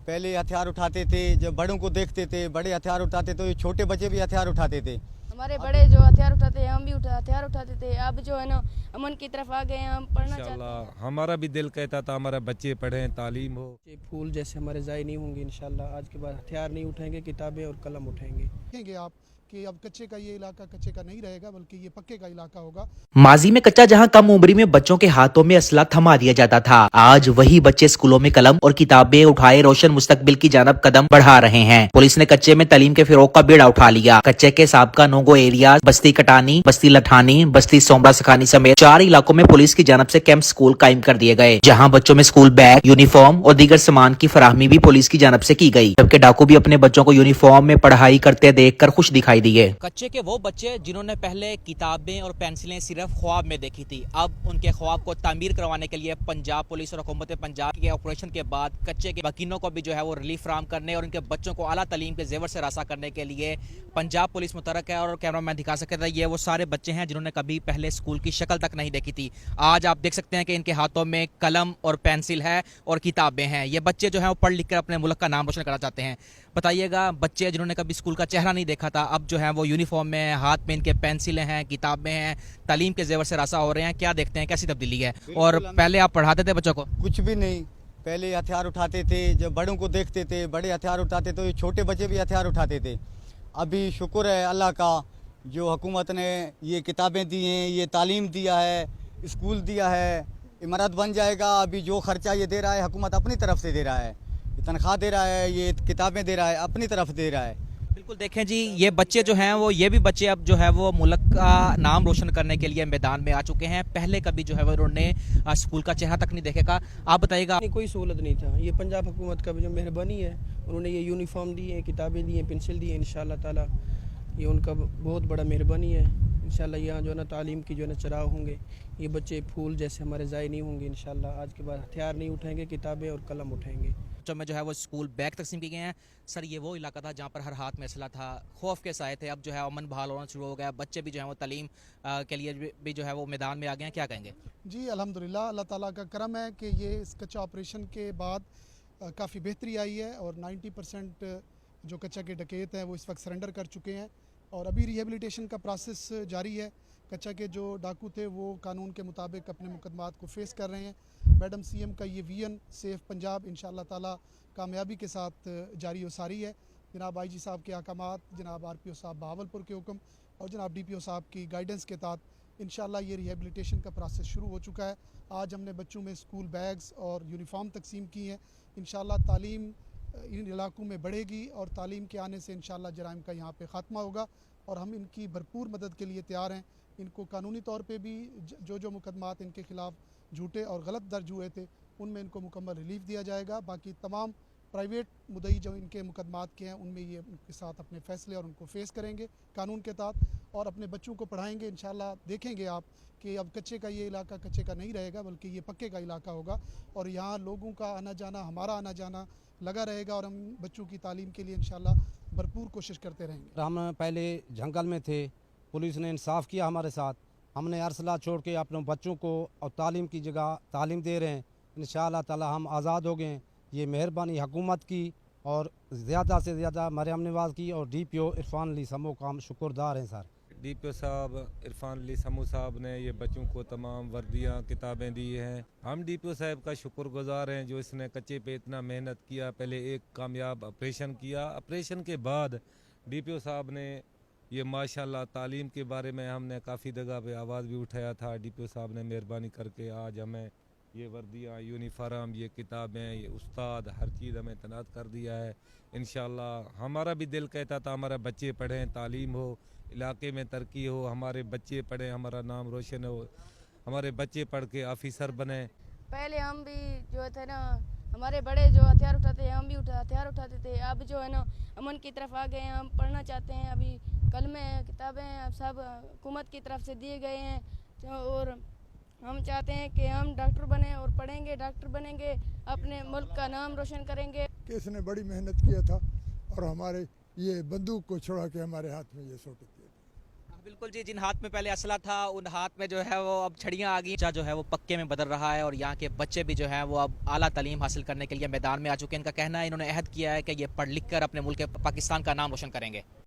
पहले हथियार उठाते थे, जब बड़ों को देखते थे बड़े हथियार उठाते तो ये छोटे बच्चे भी हथियार उठाते थे। हमारे बड़े जो हथियार उठाते हैं हम भी हथियार उठाते थे। अब जो है ना अमन की तरफ आ गए हैं, हम पढ़ना चाहते हैं। हमारा भी दिल कहता था हमारे बच्चे पढ़ें, तालीम हो। ये फूल जैसे हमारे ज़ाय नहीं होंगे इंशाल्लाह। आज के बाद हथियार नहीं उठाएंगे, किताबें और कलम उठाएंगे। देखेंगे आप कि अब कच्चे का ये इलाका कच्चे का नहीं रहेगा बल्कि ये पक्के का इलाका होगा। माजी में कच्चा जहां कम उम्री में बच्चों के हाथों में असला थमा दिया जाता था, आज वही बच्चे स्कूलों में कलम और किताबें उठाए रोशन मुस्तकबिल की जानब कदम बढ़ा रहे हैं। पुलिस ने कच्चे में तालीम के फिरोग का बेड़ा उठा लिया। कच्चे के साबका नोगो एरिया बस्ती कटानी, बस्ती लठानी, बस्ती सोमरा सखानी समेत 4 इलाकों में पुलिस की जानब से कैंप स्कूल कायम कर दिए गए, जहाँ बच्चों में स्कूल बैग, यूनिफॉर्म और दीगर सामान की फराहमी भी पुलिस की जानब से की गई, जबकि डाकू भी अपने बच्चों को यूनिफॉर्म में पढ़ाई करते देख कर खुश दिखाई दिए। कच्चे के वो बच्चे जिन्होंने पहले किताबें और पेंसिलें सिर्फ ख्वाब में देखी थी, अब उनके ख्वाब को तामीर करवाने के लिए पंजाब पुलिस और हुकूमत पंजाब के ऑपरेशन के बाद कच्चे के वकीलों को भी जो है वो रिलीफ फराहम करने और उनके बच्चों को आला तालीम के जेवर से रास्ता करने के लिए पंजाब पुलिस मुतरक है। और कैमरा मैन दिखा सकते थे, ये वो सारे बच्चे हैं जिन्होंने कभी पहले स्कूल की शक्ल तक नहीं देखी थी। आज आप देख सकते हैं कि इनके हाथों में कलम और पेंसिल है और किताबें हैं। ये बच्चे जो है वो पढ़ लिख कर अपने मुल्क का नाम रोशन करना चाहते हैं। बताइएगा, बच्चे जिन्होंने कभी स्कूल का चेहरा नहीं देखा था, अब जो है वो यूनिफॉर्म में, हाथ में इनके पेंसिलें हैं, किताबें हैं, तालीम के जेवर से रास्ता हो रहे हैं। क्या देखते हैं, कैसी तब्दीली है? और पहले आप पढ़ाते थे बच्चों को? कुछ भी नहीं, पहले हथियार उठाते थे, जब बड़ों को देखते थे बड़े हथियार उठाते तो ये छोटे बच्चे भी हथियार उठाते थे। अभी शुक्र है अल्लाह का, जो हुकूमत ने ये किताबें दी हैं, ये तालीम दिया है, स्कूल दिया है, इमारत बन जाएगा। अभी जो खर्चा ये दे रहा है हुकूमत अपनी तरफ से दे रहा है, तनख्वाह दे रहा है, ये किताबें दे रहा है, अपनी तरफ दे रहा है। बिल्कुल, देखें जी, ये बच्चे जो हैं वो ये भी बच्चे अब जो है वो मुल्क का नाम रोशन करने के लिए मैदान में आ चुके हैं। पहले कभी जो है वो उन्होंने स्कूल का चेहरा तक नहीं देखेगा। आप बताइएगा। कोई सहूलत नहीं था, ये पंजाब हुकूमत का जो मेहरबानी है, उन्होंने ये यूनिफॉर्म दी है, किताबें दी हैं, पेंसिल दी है। इंशाल्लाह ताला ये उनका बहुत बड़ा मेहरबानी है। इंशाल्लाह यहाँ जो है ना तालीम की जो है ना चराग होंगे। ये बच्चे फूल जैसे हमारे ज़ाय नहीं होंगे इंशाल्लाह। आज के बाद हथियार नहीं उठाएंगे, किताबें और कलम उठाएंगे। बच्चों में जो है वो स्कूल बैग तकसीम किए गए हैं। सर, ये वो इलाका था जहाँ पर हर हाथ में असला था, खौफ के साए थे, अब जो है अमन बहाल होना शुरू हो गया। बच्चे भी जो है वो तालीम के लिए भी जो है वो मैदान में आ गए हैं। क्या कहेंगे? जी अल्हम्दुलिल्लाह, अल्लाह ताला का करम है कि ये इस कच्चा ऑपरेशन के बाद काफ़ी बेहतरी आई है और 90% जो कच्चा के डकैत हैं वो इस वक्त सरेंडर कर चुके हैं और अभी रिहेबिलिटेशन का प्रोसेस जारी है। कच्चा के जो डाकू थे वो कानून के मुताबिक अपने मुकदमात को फेस कर रहे हैं। मैडम सीएम का ये विजन सेफ पंजाब इंशाअल्लाह ताला कामयाबी के साथ जारी और सारी है। जनाब आईजी साहब के अहकामात, जनाब आरपीओ साहब बहावलपुर के हुक्म और जनाब डीपीओ साहब की गाइडेंस के तहत इंशाअल्लाह ये रिहेबिलिटेशन का प्रोसेस शुरू हो चुका है। आज हमने बच्चों में स्कूल बैग्स और यूनिफॉर्म तकसीम की हैं। इंशाअल्लाह तालीम इन इलाकों में बढ़ेगी और तालीम के आने से इंशाअल्लाह जराइम का यहाँ पे ख़ात्मा होगा और हम इनकी भरपूर मदद के लिए तैयार हैं। इनको कानूनी तौर पे भी जो मुकदमात इनके ख़िलाफ़ झूठे और गलत दर्ज हुए थे उनमें इनको मुकम्मल रिलीफ दिया जाएगा। बाकी तमाम प्राइवेट मुद्दई जो इनके मुकदमात के हैं उनमें ये उनके साथ अपने फ़ैसले और उनको फेस करेंगे कानून के तहत और अपने बच्चों को पढ़ाएंगे। इंशाअल्लाह देखेंगे आप कि अब कच्चे का ये इलाका कच्चे का नहीं रहेगा बल्कि ये पक्के का इलाका होगा और यहाँ लोगों का आना जाना, हमारा आना जाना लगा रहेगा और हम बच्चों की तालीम के लिए इंशाअल्लाह भरपूर कोशिश करते रहेंगे। हम पहले जंगल में थे, पुलिस ने इंसाफ किया हमारे साथ, हमने अरसला छोड़ के अपने बच्चों को और तालीम की जगह तालीम दे रहे हैं। इंशाअल्लाह ताला हम आज़ाद हो गए। ये मेहरबानी हुकूमत की और ज़्यादा से ज़्यादा मरियम नवाज़ की और डीपीओ इरफान अली समू का हम शुक्रगुज़ार हैं। सर, डीपीओ साहब इरफान अली समू साहब ने ये बच्चों को तमाम वर्दियाँ किताबें दी हैं। हम डीपीओ साहब का शुक्रगुज़ार हैं जो इसने कच्चे पे इतना मेहनत किया। पहले एक कामयाब ऑपरेशन किया, ऑपरेशन के बाद डीपीओ साहब ने ये माशाल्लाह तालीम के बारे में हमने काफ़ी जगह पे आवाज़ भी उठाया था। डीपीओ साहब ने मेहरबानी करके आज हमें ये वर्दियाँ, यूनिफॉर्म, ये किताबें, ये उस्ताद, हर चीज़ हमें तैनात कर दिया है। इंशाअल्लाह हमारा भी दिल कहता था हमारे बच्चे पढ़ें, तालीम हो, इलाके में तरक्की हो, हमारे बच्चे पढ़ें, हमारा नाम रोशन हो, हमारे बच्चे पढ़ के ऑफिसर बने। पहले हम भी जो थे ना, हमारे बड़े जो हथियार उठाते हैं हम भी हथियार उठाते थे। अब जो है ना अमन की तरफ आ गए हैं, हम पढ़ना चाहते हैं। अभी कलमें, किताबें सब हुकूमत की तरफ से दिए गए हैं और हम चाहते हैं कि हम डॉक्टर बने और पढ़ेंगे, डॉक्टर बनेंगे, अपने मुल्क का नाम रोशन करेंगे। इसने बड़ी मेहनत किया था और हमारे ये बंदूक को छोड़ा के हमारे हाथ में ये सोटी दिया। बिल्कुल जी, जिन हाथ में पहले असला था उन हाथ में जो है वो अब छड़ियाँ आ गई। बच्चा जो है वो पक्के में बदल रहा है और यहाँ के बच्चे भी जो है वो अब आला तालीम हासिल करने के लिए मैदान में आ चुके हैं। इनका कहना है, इन्होंने अहद किया है कि ये पढ़ लिख कर अपने मुल्क पाकिस्तान का नाम रोशन करेंगे।